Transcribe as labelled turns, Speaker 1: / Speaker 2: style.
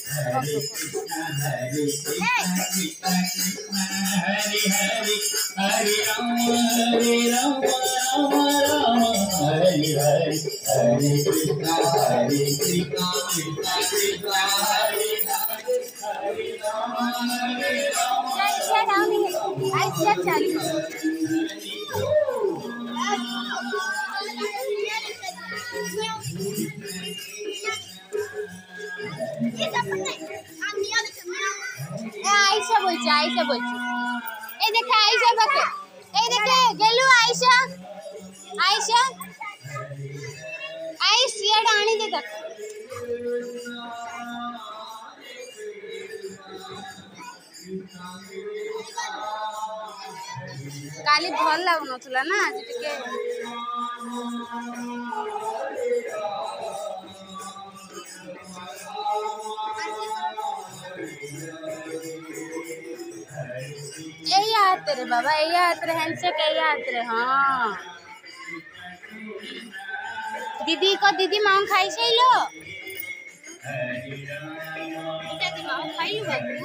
Speaker 1: Hare Krishna, Hare Krishna, Krishna Krishna, Hare Hare, Hare Rama, Rama Rama, Hare Hare, Hare Krishna, Hare Krishna, Krishna Krishna, Hare Hare, Hare Rama,
Speaker 2: Ayesha বলছি এই দেখে আয়েশা পাকে এই দেখে গেলু আয়েশা আয়েশা আয়েশ ইয়াডা আনি দে দেখ কালি ভাল লাগুনଥିଲା না আজ টিকে एया हाथ रे बाबा एया हाथ रे हैंडशेक एया हाथ रे हाँ दीदी को दीदी मां खाई छैलो दीदी मां खाई बाबू